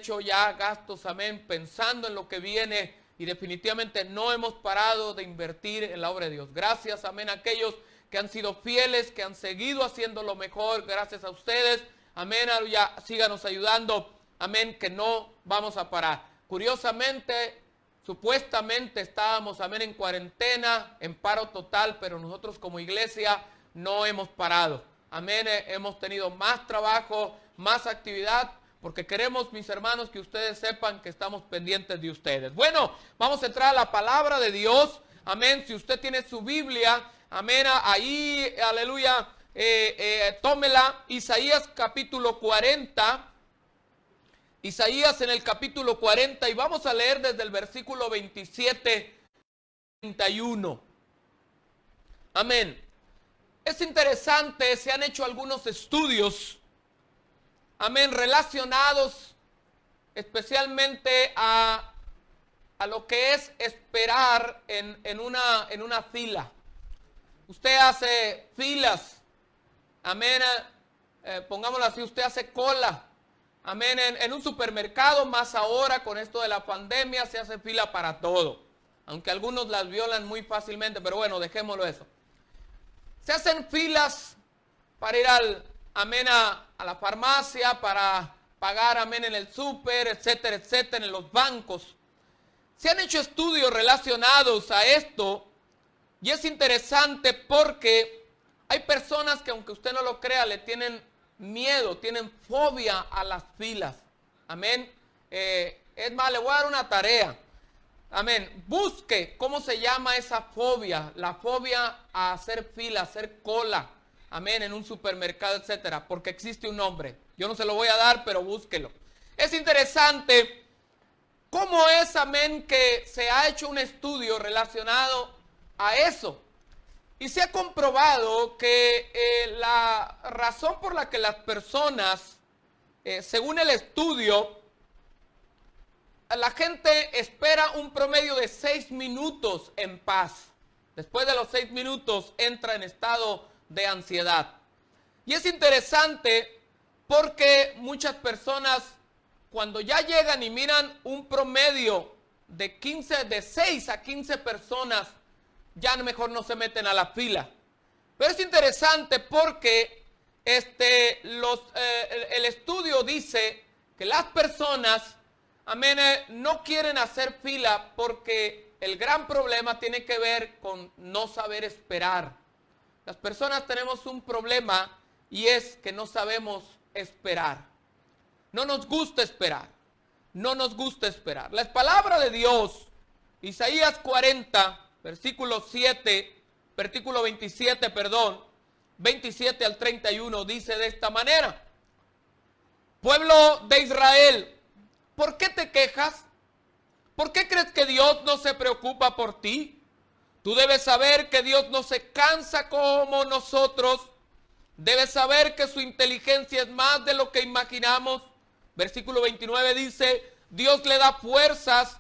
hecho ya gastos, amén, pensando en lo que viene y definitivamente no hemos parado de invertir en la obra de Dios. Gracias, amén, a aquellos que han sido fieles, que han seguido haciendo lo mejor, gracias a ustedes, amén, ya síganos ayudando, amén, que no vamos a parar. Curiosamente, supuestamente estábamos, amén, en cuarentena, en paro total, pero nosotros como iglesia no hemos parado. Amén, hemos tenido más trabajo, más actividad, porque queremos, mis hermanos, que ustedes sepan que estamos pendientes de ustedes. Bueno, vamos a entrar a la palabra de Dios. Amén, si usted tiene su Biblia, amén, ahí, aleluya, tómela. Isaías capítulo 40. Isaías en el capítulo 40 y vamos a leer desde el versículo 27, 31. Amén. Es interesante, se han hecho algunos estudios, amén, relacionados especialmente a lo que es esperar en una fila. Usted hace filas, amén, pongámoslo así, usted hace cola. Amén, en un supermercado, más ahora con esto de la pandemia, se hace fila para todo. Aunque algunos las violan muy fácilmente, pero bueno, dejémoslo eso. Se hacen filas para ir amén, a la farmacia, para pagar, amén, en el súper, etcétera, etcétera, en los bancos. Se han hecho estudios relacionados a esto y es interesante porque hay personas que, aunque usted no lo crea, le tienen miedo, tienen fobia a las filas. Amén. Es más, le voy a dar una tarea. Amén. Busque cómo se llama esa fobia. La fobia a hacer fila, a hacer cola. Amén. En un supermercado, etcétera. Porque existe un nombre. Yo no se lo voy a dar, pero búsquelo. Es interesante cómo es, amén, que se ha hecho un estudio relacionado a eso. Y se ha comprobado que la razón por la que las personas, según el estudio, la gente espera un promedio de 6 minutos en paz. Después de los 6 minutos entra en estado de ansiedad. Y es interesante porque muchas personas, cuando ya llegan y miran un promedio de 6 a 15 personas, ya mejor no se meten a la fila. Pero es interesante porque el estudio dice que las personas, amén, no quieren hacer fila porque el gran problema tiene que ver con no saber esperar. Las personas tenemos un problema y es que no sabemos esperar. No nos gusta esperar. No nos gusta esperar. La palabra de Dios, Isaías 40, versículo 27, 27 al 31, dice de esta manera: pueblo de Israel, ¿por qué te quejas? ¿Por qué crees que Dios no se preocupa por ti? Tú debes saber que Dios no se cansa como nosotros. Debes saber que su inteligencia es más de lo que imaginamos. Versículo 29 dice: Dios le da fuerzas,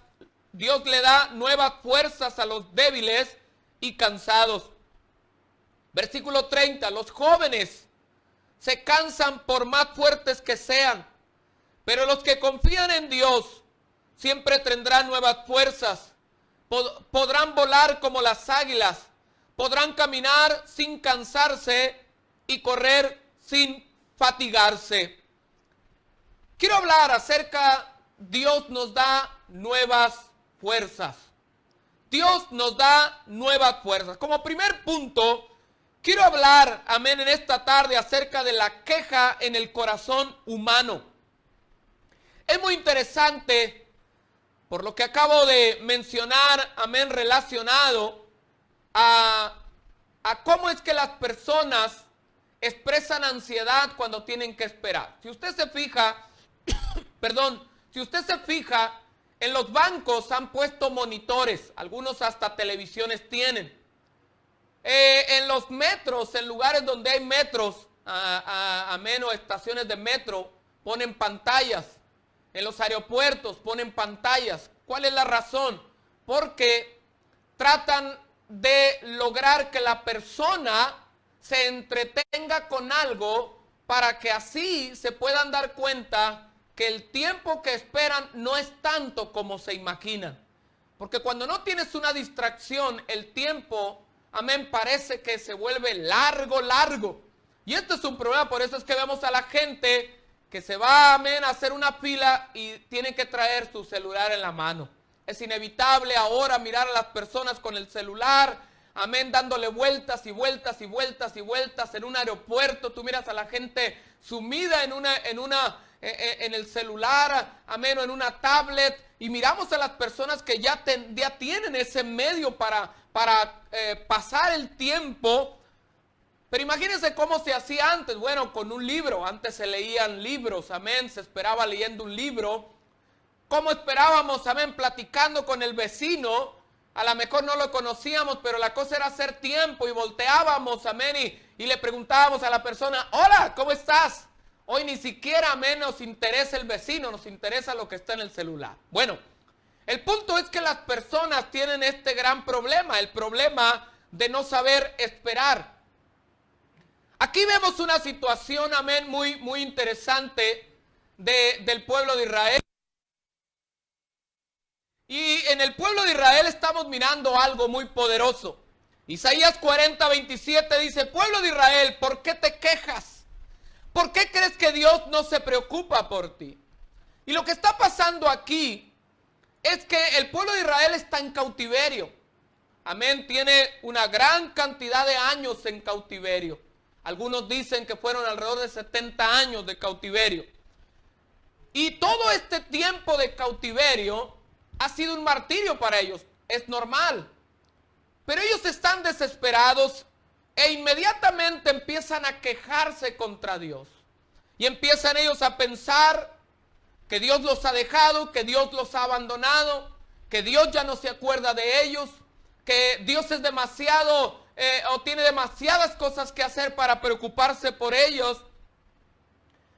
Dios le da nuevas fuerzas a los débiles y cansados. Versículo 30, los jóvenes se cansan por más fuertes que sean, pero los que confían en Dios siempre tendrán nuevas fuerzas. Podrán volar como las águilas, podrán caminar sin cansarse y correr sin fatigarse. Quiero hablar acerca, Dios nos da nuevas fuerzas. Dios nos da nuevas fuerzas. Como primer punto, quiero hablar, amén, en esta tarde acerca de la queja en el corazón humano. Es muy interesante, por lo que acabo de mencionar, amén, relacionado a cómo es que las personas expresan ansiedad cuando tienen que esperar. Si usted se fija, si usted se fija, en los bancos han puesto monitores, algunos hasta televisiones tienen. En los metros, en lugares donde hay metros, amén, o estaciones de metro, ponen pantallas. En los aeropuertos ponen pantallas. ¿Cuál es la razón? Porque tratan de lograr que la persona se entretenga con algo para que así se puedan dar cuenta que el tiempo que esperan no es tanto como se imaginan. Porque cuando no tienes una distracción, el tiempo, amén, parece que se vuelve largo, largo. Y esto es un problema, por eso es que vemos a la gente que se va, amén, a hacer una fila y tienen que traer su celular en la mano. Es inevitable ahora mirar a las personas con el celular, amén, dándole vueltas y vueltas y vueltas y vueltas en un aeropuerto. Tú miras a la gente sumida en el celular, amén, o en una tablet, y miramos a las personas que ya tienen ese medio para pasar el tiempo. Pero imagínense cómo se hacía antes. Bueno, con un libro. Antes se leían libros, amén. Se esperaba leyendo un libro. ¿Cómo esperábamos, amén? Platicando con el vecino. A lo mejor no lo conocíamos, pero la cosa era hacer tiempo y volteábamos, amén. Y le preguntábamos a la persona, hola, ¿cómo estás? Hoy ni siquiera, amén, nos interesa el vecino, nos interesa lo que está en el celular. Bueno, el punto es que las personas tienen este gran problema, el problema de no saber esperar. Aquí vemos una situación, amén, muy interesante del pueblo de Israel. Y en el pueblo de Israel estamos mirando algo muy poderoso. Isaías 40:27 dice, pueblo de Israel, ¿por qué te quejas? ¿Por qué crees que Dios no se preocupa por ti? Y lo que está pasando aquí es que el pueblo de Israel está en cautiverio. Amén, tiene una gran cantidad de años en cautiverio. Algunos dicen que fueron alrededor de 70 años de cautiverio. Y todo este tiempo de cautiverio ha sido un martirio para ellos. Es normal. Pero ellos están desesperados e inmediatamente empiezan a quejarse contra Dios. Y empiezan ellos a pensar que Dios los ha dejado, que Dios los ha abandonado, que Dios ya no se acuerda de ellos, que Dios es demasiado o tiene demasiadas cosas que hacer para preocuparse por ellos.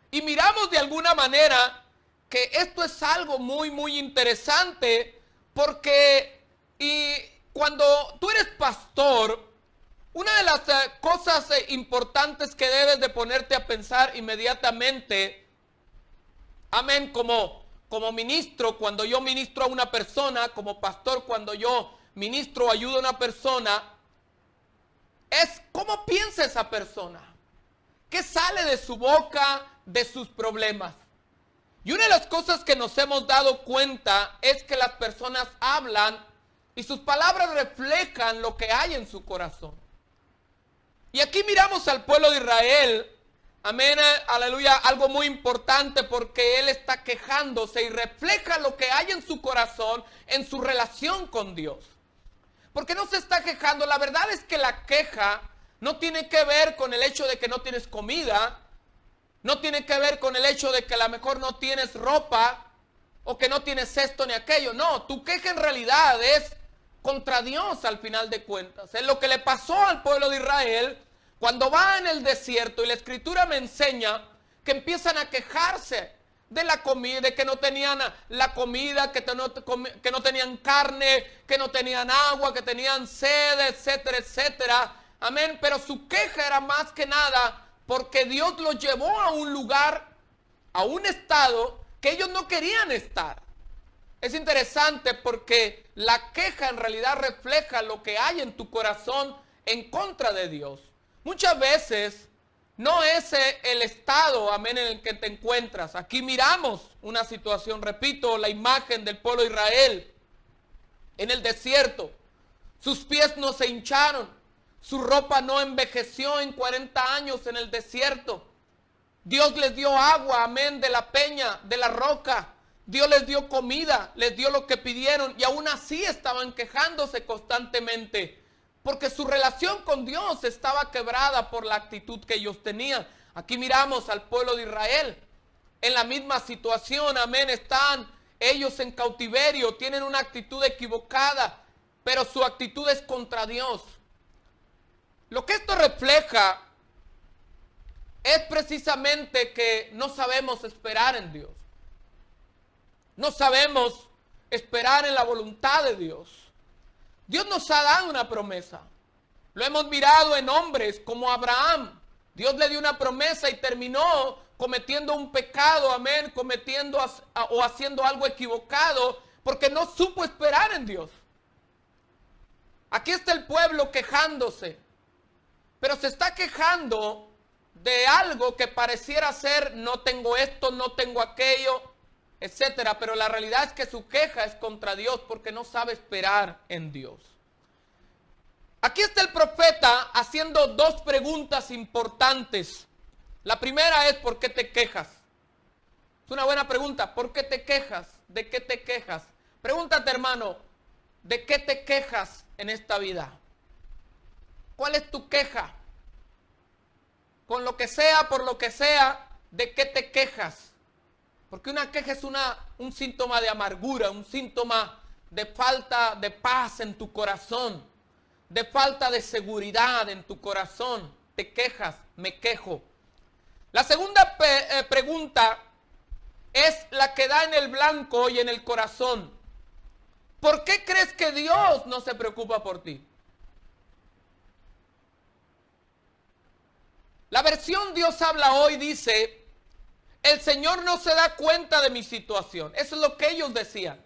Y miramos de alguna manera que esto es algo muy interesante, porque cuando tú eres pastor, una de las cosas importantes que debes de ponerte a pensar inmediatamente, amén, como ministro, cuando yo ministro a una persona, como pastor, cuando yo ministro o ayudo a una persona, es cómo piensa esa persona, qué sale de su boca, de sus problemas. Y una de las cosas que nos hemos dado cuenta es que las personas hablan y sus palabras reflejan lo que hay en su corazón. Y aquí miramos al pueblo de Israel, amén, aleluya, algo muy importante, porque él está quejándose y refleja lo que hay en su corazón, en su relación con Dios. Porque no se está quejando, la verdad es que la queja no tiene que ver con el hecho de que no tienes comida, no tiene que ver con el hecho de que a lo mejor no tienes ropa o que no tienes esto ni aquello. No, tu queja en realidad es contra Dios al final de cuentas. Es lo que le pasó al pueblo de Israel cuando va en el desierto, y la escritura me enseña que empiezan a quejarse de la comida, de que no tenían la comida, que no tenían carne, que no tenían agua, que tenían sed, etcétera, etcétera. Amén, pero su queja era más que nada porque Dios los llevó a un lugar, a un estado que ellos no querían estar. Es interesante porque la queja en realidad refleja lo que hay en tu corazón en contra de Dios. Muchas veces no es el estado, amén, en el que te encuentras. Aquí miramos una situación, repito, la imagen del pueblo de Israel en el desierto. Sus pies no se hincharon, su ropa no envejeció en 40 años en el desierto. Dios les dio agua, amén, de la peña, de la roca. Dios les dio comida, les dio lo que pidieron, y aún así estaban quejándose constantemente, porque su relación con Dios estaba quebrada por la actitud que ellos tenían. Aquí miramos al pueblo de Israel en la misma situación, amén, están ellos en cautiverio, tienen una actitud equivocada, pero su actitud es contra Dios. Lo que esto refleja es precisamente que no sabemos esperar en Dios. No sabemos esperar en la voluntad de Dios. Dios nos ha dado una promesa. Lo hemos mirado en hombres como Abraham. Dios le dio una promesa y terminó cometiendo un pecado, amén, cometiendo o haciendo algo equivocado, porque no supo esperar en Dios. Aquí está el pueblo quejándose, pero se está quejando de algo que pareciera ser no tengo esto, no tengo aquello, etcétera, pero la realidad es que su queja es contra Dios porque no sabe esperar en Dios. Aquí está el profeta haciendo dos preguntas importantes. La primera es ¿por qué te quejas? Es una buena pregunta. ¿Por qué te quejas? ¿De qué te quejas? Pregúntate, hermano, ¿de qué te quejas en esta vida? ¿Cuál es tu queja? Con lo que sea, por lo que sea, ¿de qué te quejas? Porque una queja es un síntoma de amargura, un síntoma de falta de paz en tu corazón, de falta de seguridad en tu corazón. Te quejas, me quejo. La segunda pregunta es la que da en el blanco y en el corazón. ¿Por qué crees que Dios no se preocupa por ti? La versión Dios habla hoy dice, el Señor no se da cuenta de mi situación. Eso es lo que ellos decían.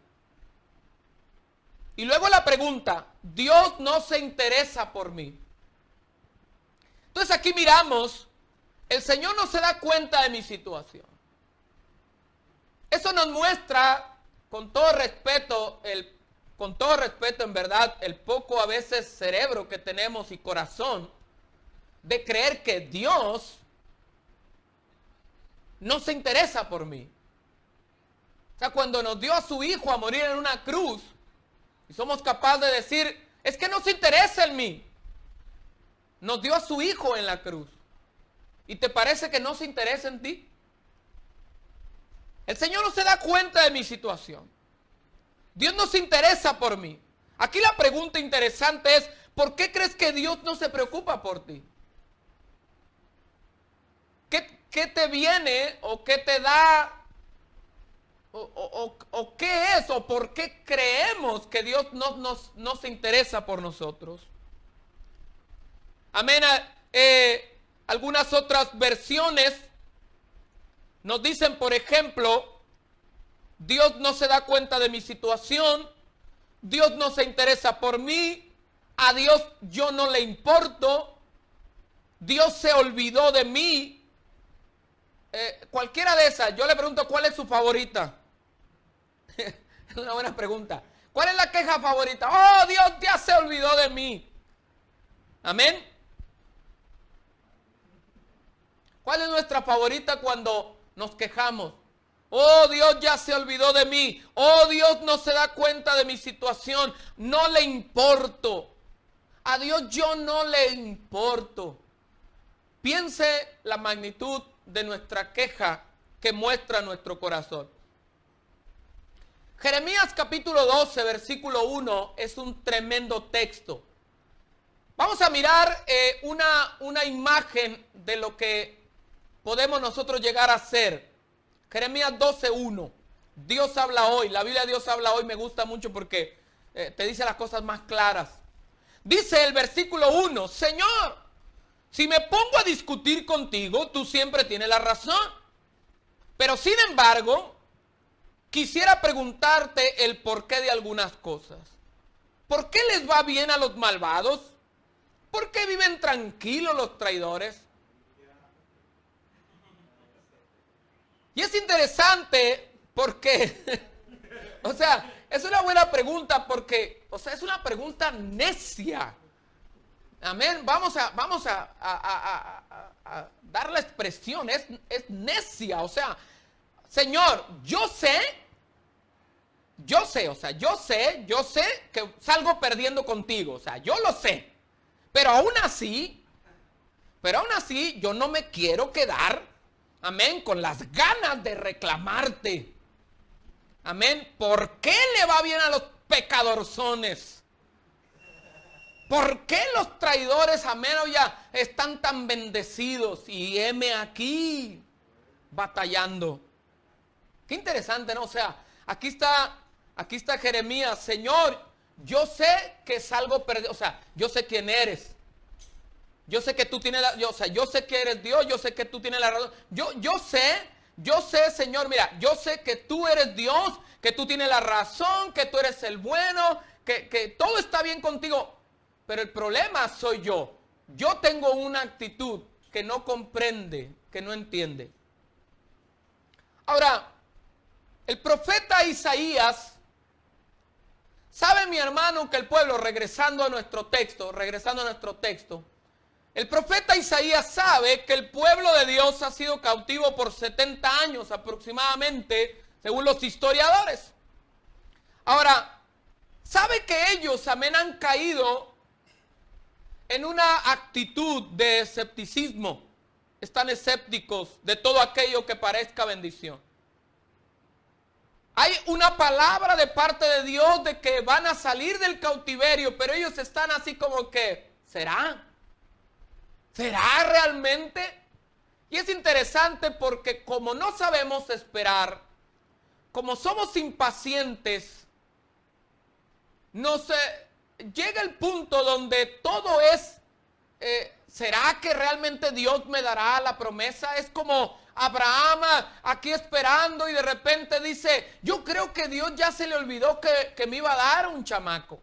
Y luego la pregunta, Dios no se interesa por mí. Entonces aquí miramos, el Señor no se da cuenta de mi situación. Eso nos muestra, con todo respeto en verdad, el poco a veces cerebro que tenemos y corazón, de creer que Dios no se interesa por mí. O sea, cuando nos dio a su Hijo a morir en una cruz, y somos capaces de decir, es que no se interesa en mí. Nos dio a su Hijo en la cruz. ¿Y te parece que no se interesa en ti? El Señor no se da cuenta de mi situación. Dios no se interesa por mí. Aquí la pregunta interesante es, ¿por qué crees que Dios no se preocupa por ti? ¿Qué te viene o qué te da o qué es o por qué creemos que Dios no se interesa por nosotros? Amén. Algunas otras versiones nos dicen, por ejemplo, Dios no se da cuenta de mi situación, Dios no se interesa por mí, a Dios yo no le importo, Dios se olvidó de mí. Cualquiera de esas, yo le pregunto, ¿cuál es su favorita? Es una buena pregunta. ¿Cuál es la queja favorita? Oh, Dios ya se olvidó de mí. Amén. ¿Cuál es nuestra favorita cuando nos quejamos? Oh, Dios ya se olvidó de mí. Oh, Dios no se da cuenta de mi situación. No le importo. A Dios yo no le importo. Piense la magnitud de nuestra queja que muestra nuestro corazón. Jeremías capítulo 12, versículo 1 es un tremendo texto. Vamos a mirar una imagen de lo que podemos nosotros llegar a ser. Jeremías 12, 1. Dios habla hoy. La Biblia de Dios habla hoy me gusta mucho porque te dice las cosas más claras. Dice el versículo 1, Señor, si me pongo a discutir contigo, tú siempre tienes la razón. Pero sin embargo, quisiera preguntarte el porqué de algunas cosas. ¿Por qué les va bien a los malvados? ¿Por qué viven tranquilos los traidores? Y es interesante porque, o sea, es una buena pregunta porque, o sea, es una pregunta necia. Amén. Vamos a dar la expresión, es necia. O sea, Señor, yo sé que salgo perdiendo contigo. O sea, yo lo sé. Pero aún así, yo no me quiero quedar, amén, con las ganas de reclamarte. Amén. ¿Por qué le va bien a los pecadorzones? ¿Por qué los traidores, amén, ya están tan bendecidos? Y heme aquí batallando. Qué interesante, ¿no? O sea, aquí está Jeremías. Señor, yo sé que salgo perdido. O sea, yo sé quién eres. Yo sé que tú tienes la, yo sé que eres Dios, yo sé que tú tienes la razón. Yo sé, Señor, mira, yo sé que tú eres Dios, que tú tienes la razón, que tú eres el bueno, que todo está bien contigo. Pero el problema soy yo. Yo tengo una actitud que no comprende, que no entiende. Ahora, el profeta Isaías, sabe mi hermano que el pueblo, regresando a nuestro texto, el profeta Isaías sabe que el pueblo de Dios ha sido cautivo por 70 años aproximadamente, según los historiadores. Ahora, sabe que ellos, amén, han caído en una actitud de escepticismo. Están escépticos de todo aquello que parezca bendición. Hay una palabra de parte de Dios de que van a salir del cautiverio, pero ellos están así como que, ¿será? ¿Será realmente? Y es interesante porque como no sabemos esperar, como somos impacientes, llega el punto donde todo es, ¿será que realmente Dios me dará la promesa? Es como Abraham aquí esperando y de repente dice, yo creo que Dios ya se le olvidó que me iba a dar un chamaco.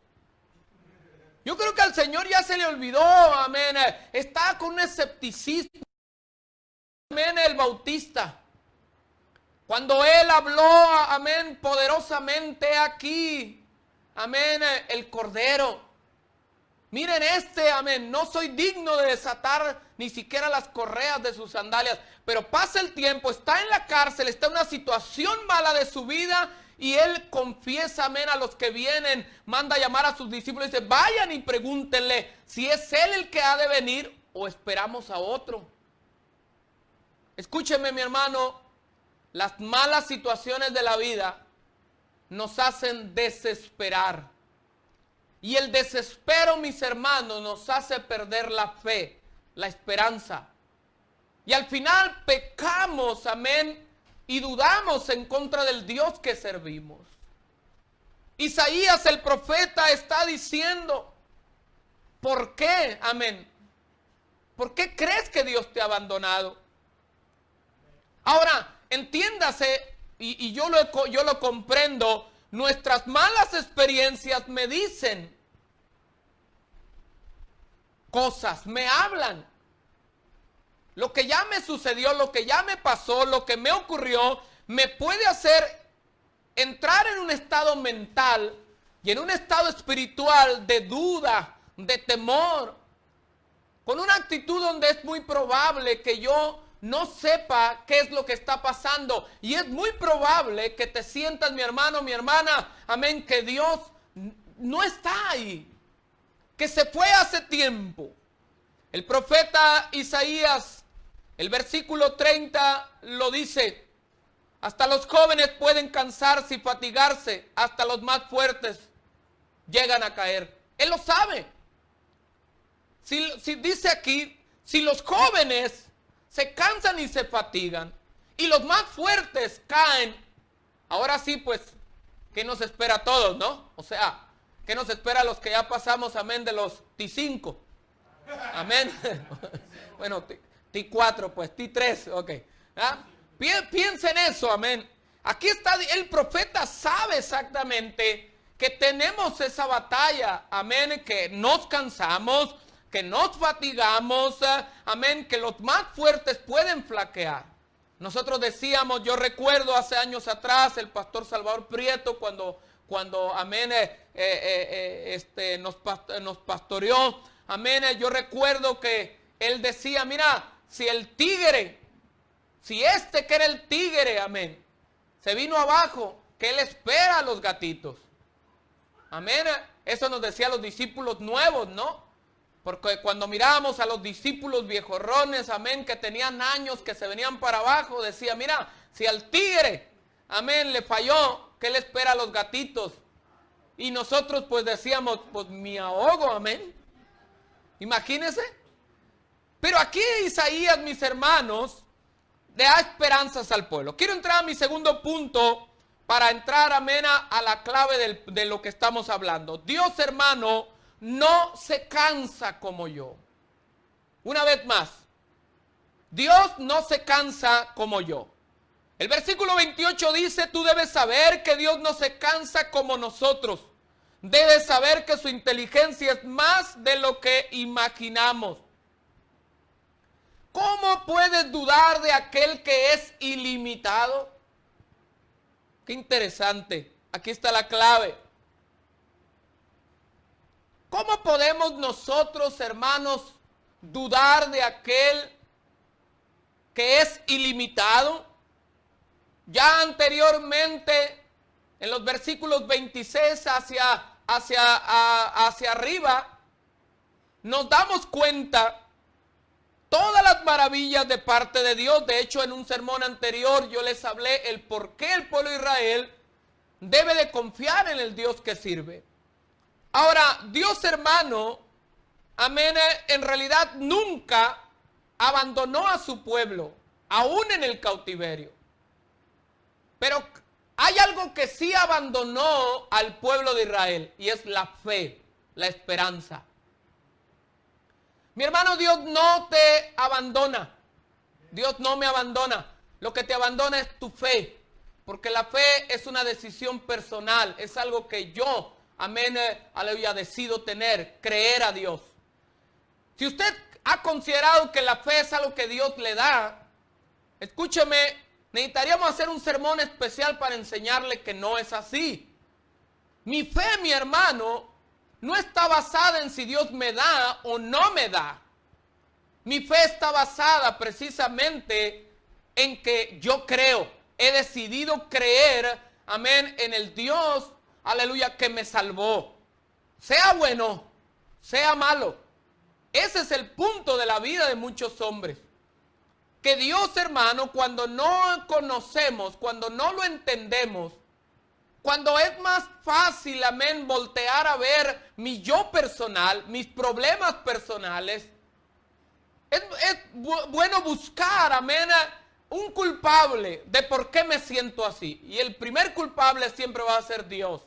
Yo creo que al Señor ya se le olvidó, amén. Está con un escepticismo, amén, el Bautista. Cuando él habló, amén, poderosamente aquí, amén, el Cordero. Miren amén, no soy digno de desatar ni siquiera las correas de sus sandalias. Pero pasa el tiempo, está en la cárcel, está en una situación mala de su vida. Y él confiesa, amén, a los que vienen, manda a llamar a sus discípulos y dice, vayan y pregúntenle si es él el que ha de venir o esperamos a otro. Escúcheme, mi hermano, las malas situaciones de la vida nos hacen desesperar. Y el desespero, mis hermanos, nos hace perder la fe, la esperanza. Y al final pecamos, amén, y dudamos en contra del Dios que servimos. Isaías el profeta está diciendo, ¿por qué? Amén. ¿Por qué crees que Dios te ha abandonado? Ahora, entiéndase, y yo lo comprendo, nuestras malas experiencias me dicen cosas, me hablan. Lo que ya me sucedió, lo que ya me pasó, lo que me ocurrió, me puede hacer entrar en un estado mental y en un estado espiritual de duda, de temor, con una actitud donde es muy probable que yo no sepa qué es lo que está pasando. Y es muy probable que te sientas, mi hermano, mi hermana, amén, que Dios no está ahí, que se fue hace tiempo. El profeta Isaías, el versículo 30 lo dice, hasta los jóvenes pueden cansarse y fatigarse, hasta los más fuertes llegan a caer. Él lo sabe. Si dice aquí, si los jóvenes se cansan y se fatigan, y los más fuertes caen, ahora sí, pues, ¿qué nos espera a todos, no? O sea, ¿qué nos espera a los que ya pasamos, amén, de los T5? Amén. Bueno, T4, pues, T3, ok. ¿Ah? Piensa en eso, amén. Aquí está, el profeta sabe exactamente que tenemos esa batalla, amén, que nos cansamos, que nos fatigamos, amén, que los más fuertes pueden flaquear. Nosotros decíamos, yo recuerdo hace años atrás, el pastor Salvador Prieto, cuando amén, nos pastoreó, amén, yo recuerdo que él decía, mira, si este que era el tigre, amén, se vino abajo, que él espera a los gatitos. Amén, eso nos decía los discípulos nuevos, ¿no? Porque cuando mirábamos a los discípulos viejorrones, amén, que tenían años, que se venían para abajo, decía, mira, si al tigre, amén, le falló, ¿qué le espera a los gatitos? Y nosotros pues decíamos, pues me ahogo, amén. Imagínense. Pero aquí Isaías, mis hermanos, le da esperanzas al pueblo. Quiero entrar a mi segundo punto para entrar, amén, a la clave de lo que estamos hablando. Dios, hermano, no se cansa como yo. Una vez más, Dios no se cansa como yo. El versículo 28 dice, tú debes saber que Dios no se cansa como nosotros. Debes saber que su inteligencia es más de lo que imaginamos. ¿Cómo puedes dudar de aquel que es ilimitado? Qué interesante. Aquí está la clave. ¿Cómo podemos nosotros, hermanos, dudar de aquel que es ilimitado? Ya anteriormente, en los versículos 26 hacia arriba, nos damos cuenta todas las maravillas de parte de Dios. De hecho, en un sermón anterior yo les hablé el por qué el pueblo de Israel debe de confiar en el Dios que sirve. Ahora, Dios, hermano, amén, en realidad nunca abandonó a su pueblo, aún en el cautiverio. Pero hay algo que sí abandonó al pueblo de Israel, y es la fe, la esperanza. Mi hermano, Dios no te abandona. Dios no me abandona. Lo que te abandona es tu fe, porque la fe es una decisión personal, es algo que yo, amén, aleluya, decido tener, creer a Dios. Si usted ha considerado que la fe es algo que Dios le da, escúcheme, necesitaríamos hacer un sermón especial para enseñarle que no es así. Mi fe, mi hermano, no está basada en si Dios me da o no me da. Mi fe está basada precisamente en que yo creo, he decidido creer, amén, en el Dios, aleluya, que me salvó. Sea bueno, sea malo. Ese es el punto de la vida de muchos hombres. Que Dios, hermano, cuando no conocemos, cuando no lo entendemos, cuando es más fácil, amén, voltear a ver mi yo personal, mis problemas personales, es bueno buscar, amén, un culpable de por qué me siento así. Y el primer culpable siempre va a ser Dios.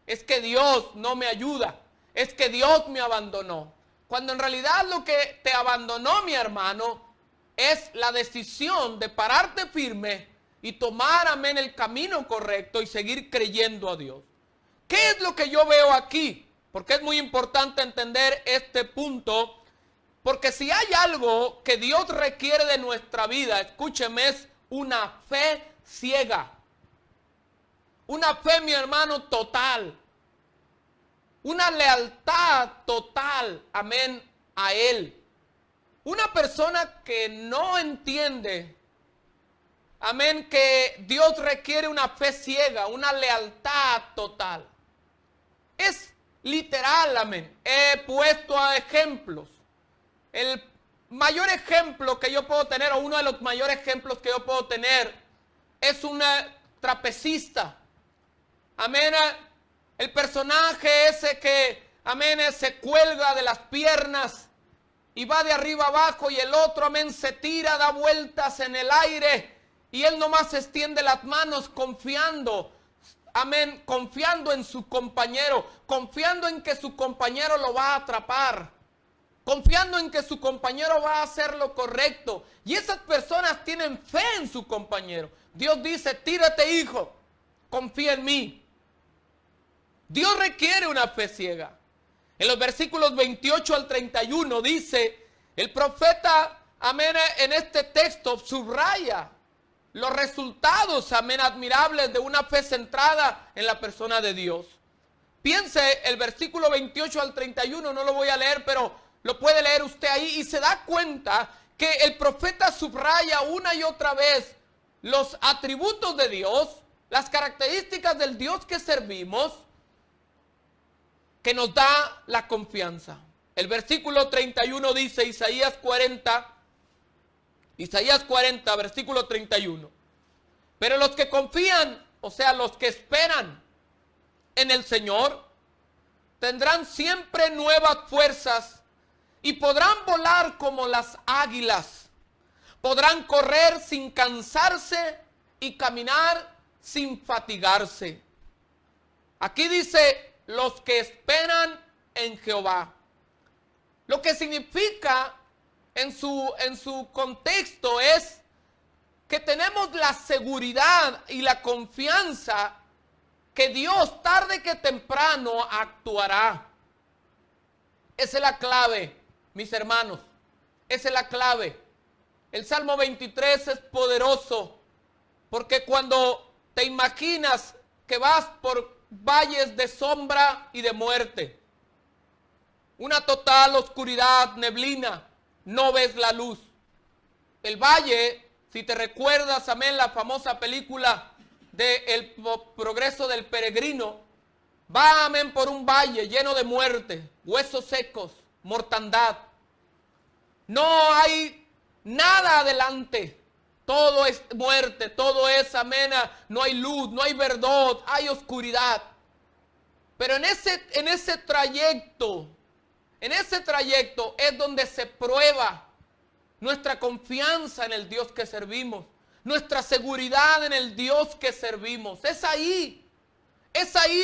Es que Dios no me ayuda, es que Dios me abandonó. Cuando en realidad lo que te abandonó, mi hermano, es la decisión de pararte firme y tomar, amén, el camino correcto y seguir creyendo a Dios. ¿Qué es lo que yo veo aquí? Porque es muy importante entender este punto, porque si hay algo que Dios requiere de nuestra vida, escúcheme, es una fe ciega. Una fe, mi hermano, total. Una lealtad total, amén, a Él. Una persona que no entiende, amén, que Dios requiere una fe ciega, una lealtad total. Es literal, amén. He puesto a ejemplos. El mayor ejemplo que yo puedo tener, o uno de los mayores ejemplos que yo puedo tener, es un trapecista. Amén. El personaje ese que, amén, se cuelga de las piernas y va de arriba abajo, y el otro, amén, se tira, da vueltas en el aire, y él nomás extiende las manos confiando, amén, confiando en su compañero, confiando en que su compañero lo va a atrapar, confiando en que su compañero va a hacer lo correcto. Y esas personas tienen fe en su compañero. Dios dice, tírate, hijo, confía en mí. Dios requiere una fe ciega. En los versículos 28 al 31 dice, el profeta, amén, en este texto subraya los resultados, amén, admirables de una fe centrada en la persona de Dios. Piense el versículo 28 al 31, no lo voy a leer, pero lo puede leer usted ahí y se da cuenta que el profeta subraya una y otra vez los atributos de Dios, las características del Dios que servimos, que nos da la confianza. El versículo 31 dice, Isaías 40, versículo 31. Pero los que confían, o sea, los que esperan en el Señor, tendrán siempre nuevas fuerzas y podrán volar como las águilas. Podrán correr sin cansarse y caminar sin fatigarse. Aquí dice, los que esperan en Jehová. Lo que significa en su contexto es que tenemos la seguridad y la confianza que Dios tarde que temprano actuará. Esa es la clave, mis hermanos. Esa es la clave. El Salmo 23 es poderoso porque cuando te imaginas que vas por valles de sombra y de muerte, una total oscuridad, neblina, no ves la luz. El valle, si te recuerdas, amén, la famosa película de El progreso del peregrino, va, amén, por un valle lleno de muerte, huesos secos, mortandad. No hay nada adelante. Todo es muerte, todo es, amén, no hay luz, no hay verdad, hay oscuridad. Pero en ese trayecto es donde se prueba nuestra confianza en el Dios que servimos, nuestra seguridad en el Dios que servimos. Es ahí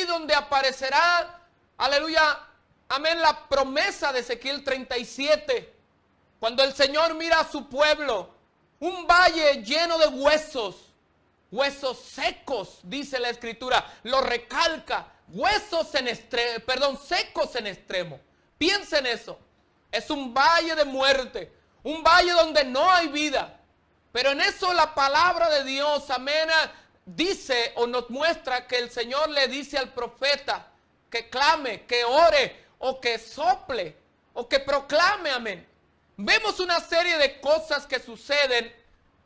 donde aparecerá, aleluya, amén, la promesa de Ezequiel 37, cuando el Señor mira a su pueblo, un valle lleno de huesos secos, dice la Escritura, lo recalca, secos en extremo. Piensa en eso. Es un valle de muerte, un valle donde no hay vida. Pero en eso la palabra de Dios, amén, dice o nos muestra que el Señor le dice al profeta que clame, que ore, o que sople, o que proclame, amén. Vemos una serie de cosas que suceden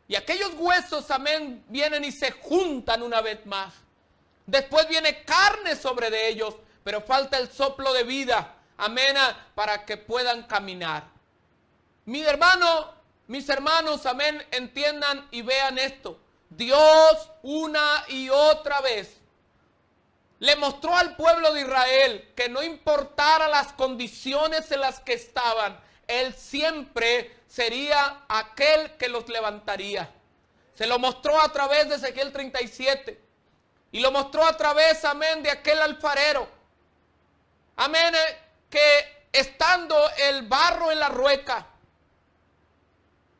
y aquellos huesos, amén, vienen y se juntan una vez más. Después viene carne sobre de ellos, pero falta el soplo de vida, amén, para que puedan caminar. Mis hermanos, amén, entiendan y vean esto. Dios una y otra vez le mostró al pueblo de Israel que no importara las condiciones en las que estaban, Él siempre sería aquel que los levantaría. Se lo mostró a través de Ezequiel 37 y lo mostró a través, amén, de aquel alfarero. Amén, que estando el barro en la rueca,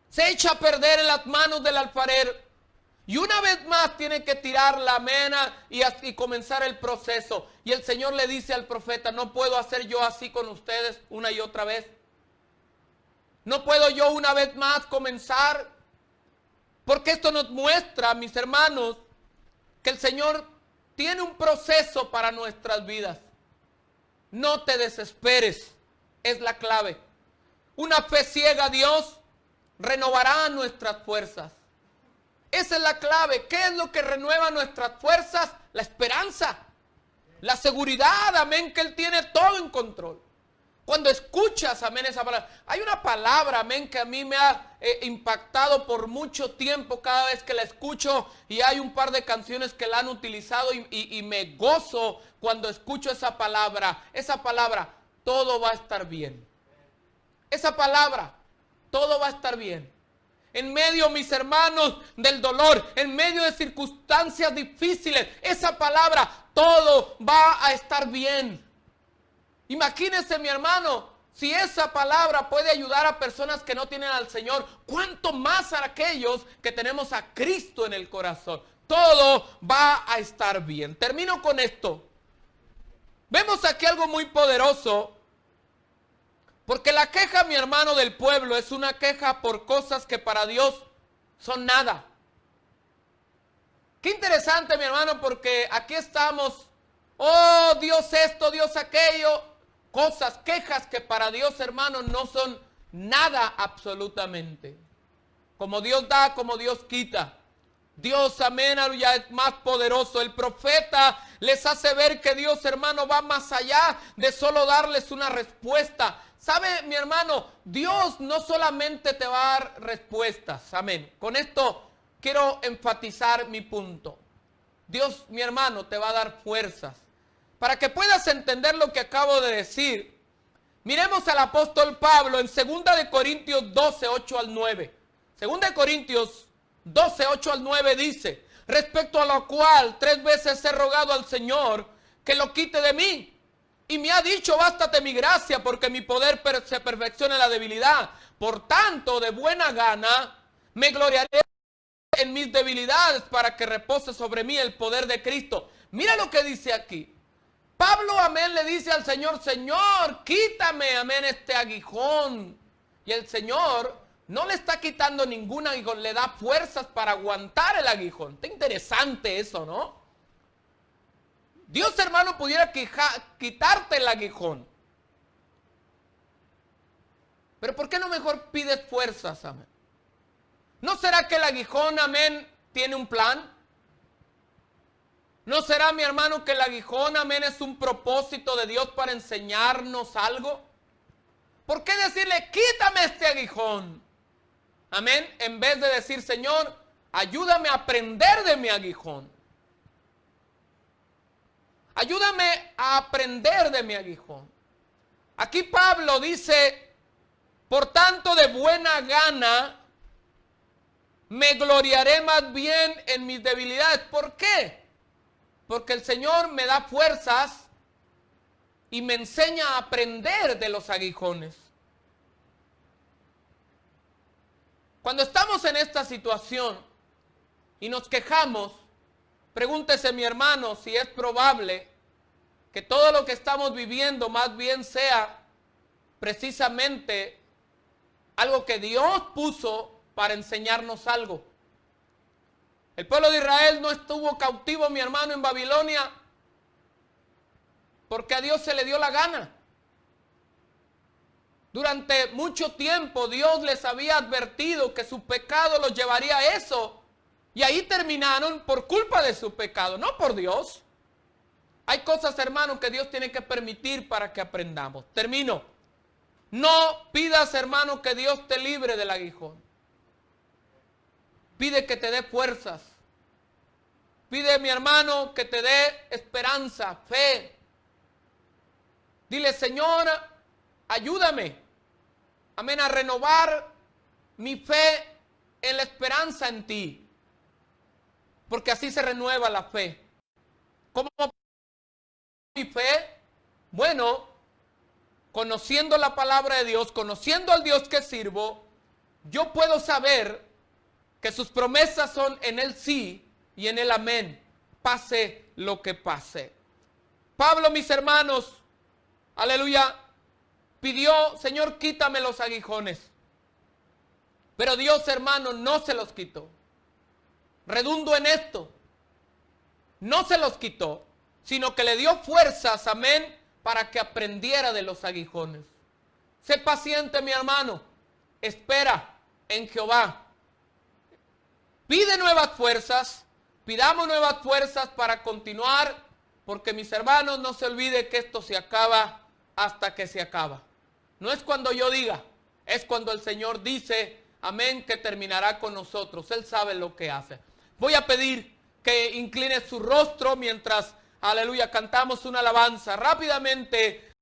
se echa a perder en las manos del alfarero. Y una vez más tiene que tirar la mena y comenzar el proceso. Y el Señor le dice al profeta, no puedo hacer yo así con ustedes una y otra vez. No puedo yo una vez más comenzar. Porque esto nos muestra, mis hermanos, que el Señor tiene un proceso para nuestras vidas. No te desesperes, es la clave. Una fe ciega a Dios renovará nuestras fuerzas. Esa es la clave. ¿Qué es lo que renueva nuestras fuerzas? La esperanza, la seguridad, amén, que Él tiene todo en control. Cuando escuchas, amén, esa palabra. Hay una palabra, amén, que a mí me ha impactado por mucho tiempo cada vez que la escucho. Y hay un par de canciones que la han utilizado y me gozo cuando escucho esa palabra. Esa palabra, todo va a estar bien. Esa palabra, todo va a estar bien. En medio, mis hermanos, del dolor, en medio de circunstancias difíciles, esa palabra, todo va a estar bien. Imagínese, mi hermano, si esa palabra puede ayudar a personas que no tienen al Señor, ¿cuánto más a aquellos que tenemos a Cristo en el corazón? Todo va a estar bien. Termino con esto. Vemos aquí algo muy poderoso. Porque la queja, mi hermano, del pueblo es una queja por cosas que para Dios son nada. Qué interesante, mi hermano, porque aquí estamos, oh, Dios esto, Dios aquello, cosas, quejas que para Dios, hermano, no son nada absolutamente. Como Dios da, como Dios quita. Dios, amén, ya es más poderoso. El profeta les hace ver que Dios, hermano, va más allá de solo darles una respuesta. ¿Sabe, mi hermano? Dios no solamente te va a dar respuestas. Amén. Con esto quiero enfatizar mi punto. Dios, mi hermano, te va a dar fuerzas. Para que puedas entender lo que acabo de decir, miremos al apóstol Pablo en 2 Corintios 12, 8 al 9. 2 Corintios 12, 8 al 9 dice, respecto a lo cual 3 veces he rogado al Señor que lo quite de mí. Y me ha dicho, bástate mi gracia, porque mi poder se perfecciona en la debilidad. Por tanto, de buena gana, me gloriaré en mis debilidades para que repose sobre mí el poder de Cristo. Mira lo que dice aquí. Pablo, amén, le dice al Señor, Señor, quítame, amén, este aguijón. Y el Señor no le está quitando ningún aguijón, le da fuerzas para aguantar el aguijón. Está interesante eso, ¿no? Dios, hermano, pudiera quitarte el aguijón. Pero ¿por qué no mejor pides fuerzas, amén? ¿No será que el aguijón, amén, tiene un plan? ¿No será, mi hermano, que el aguijón, amén, es un propósito de Dios para enseñarnos algo? ¿Por qué decirle, quítame este aguijón? Amén, en vez de decir, Señor, ayúdame a aprender de mi aguijón. Ayúdame a aprender de mi aguijón. Aquí Pablo dice, por tanto, de buena gana, me gloriaré más bien en mis debilidades. ¿Por qué? Porque el Señor me da fuerzas y me enseña a aprender de los aguijones. Cuando estamos en esta situación y nos quejamos, pregúntese, mi hermano, si es probable que todo lo que estamos viviendo más bien sea precisamente algo que Dios puso para enseñarnos algo. El pueblo de Israel no estuvo cautivo, mi hermano, en Babilonia porque a Dios se le dio la gana. Durante mucho tiempo Dios les había advertido que su pecado los llevaría a eso. Y ahí terminaron por culpa de su pecado, no por Dios. Hay cosas, hermano, que Dios tiene que permitir para que aprendamos. Termino. No pidas, hermano, que Dios te libre del aguijón. Pide que te dé fuerzas. Pide, mi hermano, que te dé esperanza, fe. Dile, Señor, ayúdame, amén, a renovar mi fe en la esperanza en ti. Porque así se renueva la fe. ¿Cómo mi fe? Bueno, conociendo la palabra de Dios, conociendo al Dios que sirvo, yo puedo saber que sus promesas son en el sí y en el amén, pase lo que pase. Pablo, mis hermanos, aleluya, pidió, Señor, quítame los aguijones. Pero Dios, hermano, no se los quitó. Redundo en esto. No se los quitó, sino que le dio fuerzas, amén, para que aprendiera de los aguijones. Sé paciente, mi hermano. Espera en Jehová. Pide nuevas fuerzas. Pidamos nuevas fuerzas para continuar, porque, mis hermanos, no se olvide que esto se acaba hasta que se acaba. No es cuando yo diga, es cuando el Señor dice, amén, que terminará con nosotros. Él sabe lo que hace. Voy a pedir que incline su rostro mientras, aleluya, cantamos una alabanza. Rápidamente,